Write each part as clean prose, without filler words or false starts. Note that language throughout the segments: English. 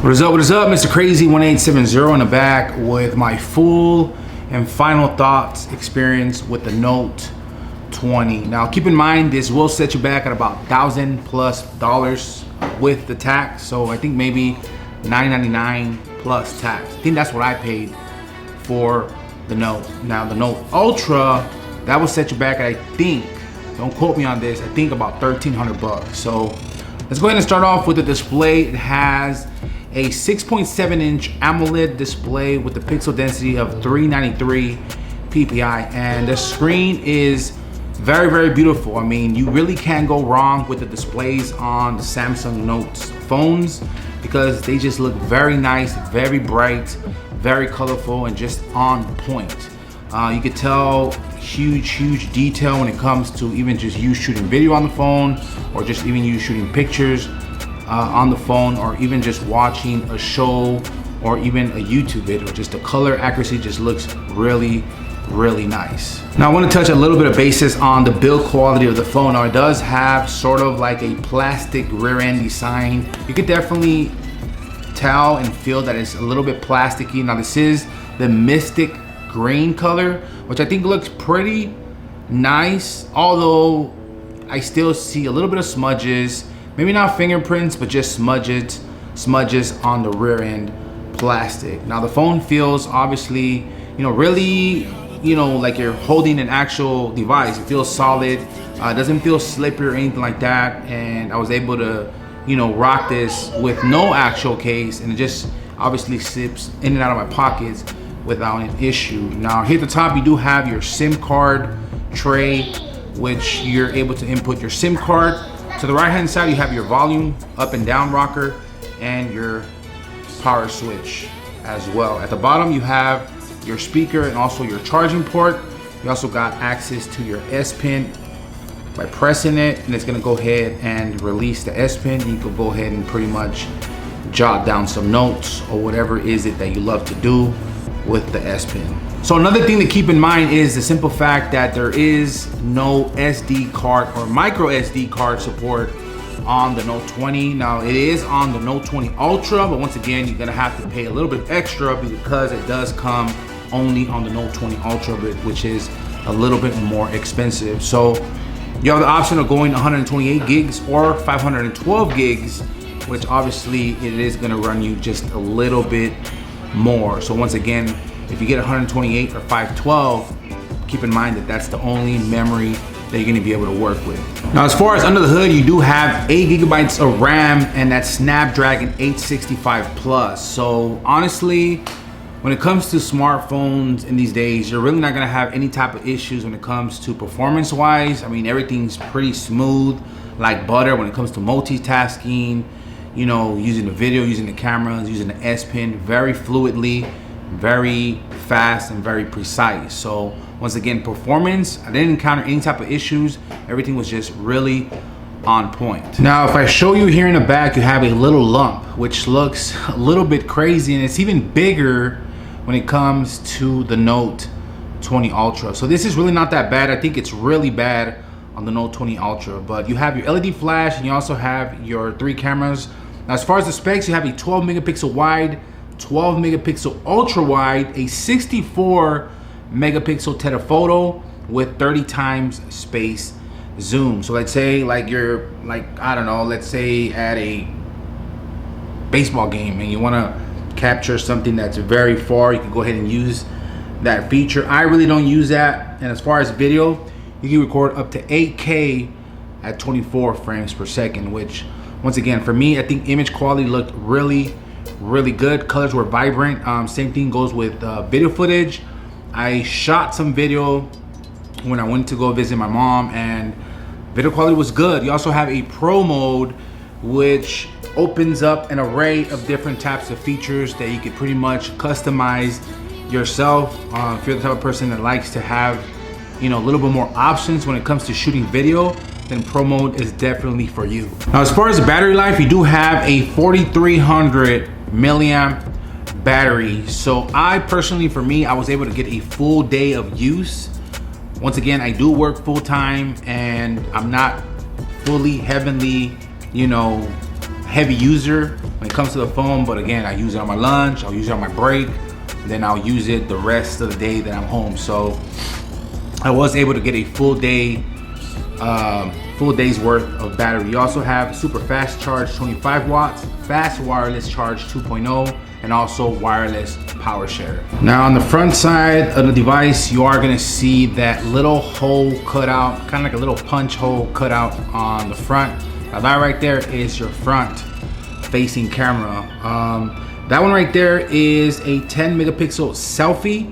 What is up, Mr. Crazy 1870 in the back with my full and final thoughts experience with the Note 20. Now keep in mind this will set you back at about $1,000+ with the tax, so I think maybe $999 plus tax. I think that's what I paid for the Note. Now the Note Ultra, that will set you back at, I think, don't quote me on this, I think about $1,300. So let's go ahead and start off with the display. It has a 6.7-inch AMOLED display with the pixel density of 393 ppi, and the screen is very, very beautiful. I mean, you really can't go wrong with the displays on the Samsung Note phones because they just look very nice, very bright, very colorful, and just on point. You could tell huge detail when it comes to even just you shooting video on the phone, or just even you shooting pictures on the phone, or even just watching a show or even a YouTube video. Just the color accuracy just looks really nice. Now I want to touch a little bit of basis on the build quality of the phone. Now it does have sort of like a plastic rear end design. You could definitely tell and feel that it's a little bit plasticky. Now this is the Mystic green color, which I think looks pretty nice, although I still see a little bit of smudges. Maybe not fingerprints, but just smudges on the rear end plastic. Now the phone feels obviously, really, like you're holding an actual device. It feels solid. It doesn't feel slippery or anything like that. And I was able to, rock this with no actual case, and it just obviously slips in and out of my pockets without an issue. Now here at the top, you do have your SIM card tray, which you're able to input your SIM card. To the right hand side, you have your volume up and down rocker and your power switch as well. At the bottom, you have your speaker and also your charging port. You also got access to your S Pen by pressing it, and it's gonna go ahead and release the S Pen. You can go ahead and pretty much jot down some notes or whatever is it that you love to do with the S Pen. So another thing to keep in mind is the simple fact that there is no SD card or micro SD card support on the Note 20. Now it is on the Note 20 Ultra, but once again, you're gonna have to pay a little bit extra because it does come only on the Note 20 Ultra, which is a little bit more expensive. So you have the option of going 128 gigs or 512 gigs, which obviously it is gonna run you just a little bit more. So once again, if you get 128 or 512, keep in mind that that's the only memory that you're gonna be able to work with. Now, as far as under the hood, you do have 8 gigabytes of RAM and that Snapdragon 865 Plus. So honestly, when it comes to smartphones in these days, you're really not gonna have any type of issues when it comes to performance-wise. I mean, everything's pretty smooth, like butter when it comes to multitasking, using the video, using the cameras, using the S Pen very fluidly, very fast and very precise. So once again, performance, I didn't encounter any type of issues. Everything was just really on point. Now if I show you here in the back, you have a little lump which looks a little bit crazy, and it's even bigger when it comes to the Note 20 Ultra. So this is really not that bad. I think it's really bad on the Note 20 Ultra, but you have your LED flash and you also have your 3 cameras. Now as far as the specs, you have a 12 megapixel wide, 12 megapixel ultra wide, a 64 megapixel telephoto with 30 times space zoom. So let's say you're I don't know, let's say at a baseball game and you want to capture something that's very far, you can go ahead and use that feature. I really don't use that. And as far as video, you can record up to 8K at 24 frames per second, which once again, for me, I think image quality looked really good. Colors were vibrant. Same thing goes with video footage. I shot some video when I went to go visit my mom, and video quality was good. You also have a pro mode, which opens up an array of different types of features that you can pretty much customize yourself. If you're the type of person that likes to have, a little bit more options when it comes to shooting video, then pro mode is definitely for you. Now, as far as the battery life, you do have a 4300 milliamp battery. So I personally, for me, I was able to get a full day of use. Once again, I do work full time and I'm not fully heavenly, heavy user when it comes to the phone, but again, I use it on my lunch, I'll use it on my break, then I'll use it the rest of the day that I'm home. So I was able to get a full day's worth of battery. You also have super fast charge 25 watts, fast wireless charge 2.0, and also wireless power share. Now on the front side of the device, you are gonna see that little hole cut out, kind of like a little punch hole cut out on the front. Now that right there is your front facing camera. That one right there is a 10 megapixel selfie,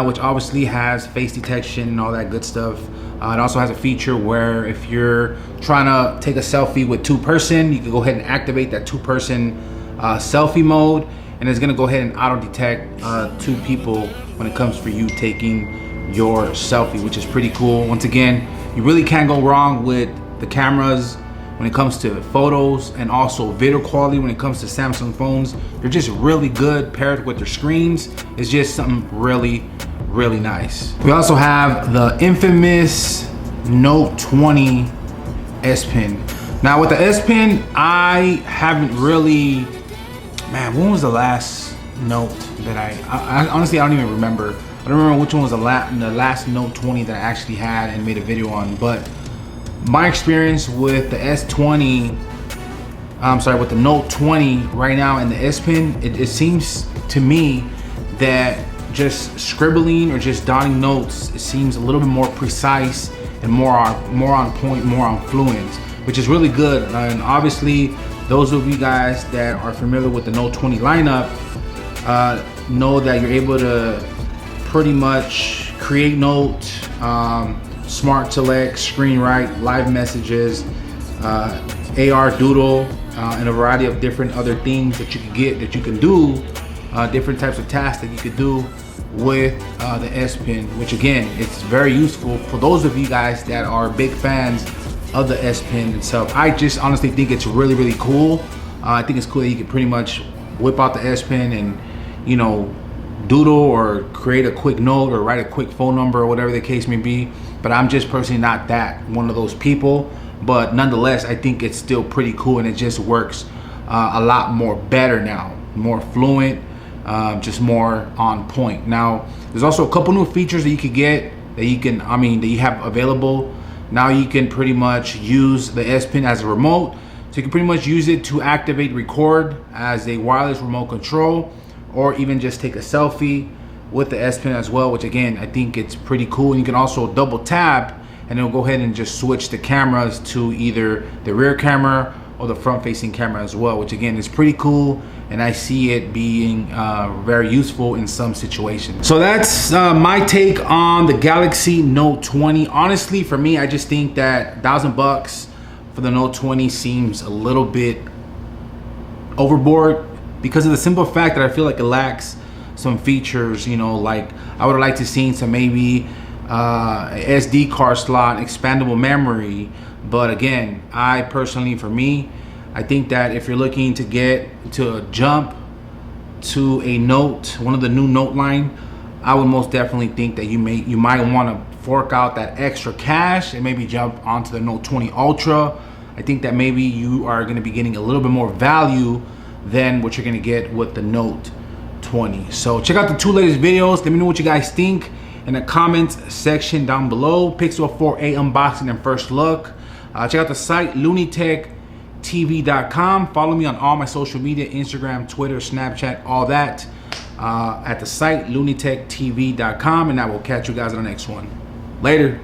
which obviously has face detection and all that good stuff. It also has a feature where if you're trying to take a selfie with two-person, you can go ahead and activate that two-person selfie mode, and it's gonna go ahead and auto detect two people when it comes for you taking your selfie, which is pretty cool. Once again, you really can't go wrong with the cameras when it comes to photos, and also video quality when it comes to Samsung phones. They're just really good paired with their screens. It's just something really, really nice. We also have the infamous Note 20 S Pen. Now with the S Pen, I haven't really, man, when was the last Note that I honestly, I don't even remember. I don't remember which one was the last Note 20 that I actually had and made a video on, but my experience with the S20, with the Note 20 right now and the S Pen, it seems to me that just scribbling or just dotting notes, it seems a little bit more precise and more on point, more on fluent, which is really good. And obviously, those of you guys that are familiar with the Note 20 lineup know that you're able to pretty much create notes, Smart Select, Screen Write, Live Messages, AR Doodle, and a variety of different other things that you can get, that you can do, different types of tasks that you could do with the S Pen, which again, it's very useful for those of you guys that are big fans of the S Pen itself. I just honestly think it's really, really cool. I think it's cool that you can pretty much whip out the S Pen and, you know, doodle or create a quick note or write a quick phone number or whatever the case may be. But I'm just personally not that one of those people. But nonetheless, I think it's still pretty cool, and it just works a lot more better now, more fluent, just more on point. Now, there's also a couple new features that you could get that you have available. Now you can pretty much use the S Pen as a remote. So you can pretty much use it to activate record as a wireless remote control, or even just take a selfie with the S Pen as well, which again, I think it's pretty cool. And you can also double tap and it'll go ahead and just switch the cameras to either the rear camera or the front facing camera as well, which again is pretty cool, and I see it being very useful in some situations. So that's my take on the Galaxy Note 20. Honestly, for me, I just think that $1,000 for the Note 20 seems a little bit overboard, because of the simple fact that I feel like it lacks some features, you know, like I would like to see some maybe SD card slot, expandable memory. But again, I personally, for me, I think that if you're looking to jump to a Note, one of the new Note line, I would most definitely think that you might want to fork out that extra cash and maybe jump onto the Note 20 Ultra. I think that maybe you are going to be getting a little bit more value than what you're going to get with the Note 20. So check out the two latest videos. Let me know what you guys think in the comments section down below. Pixel 4a unboxing and first look. Check out the site lunitech.tv.com. Follow me on all my social media, Instagram, Twitter, Snapchat, all that at the site lunitech.tv.com, and I will catch you guys on the next one. Later.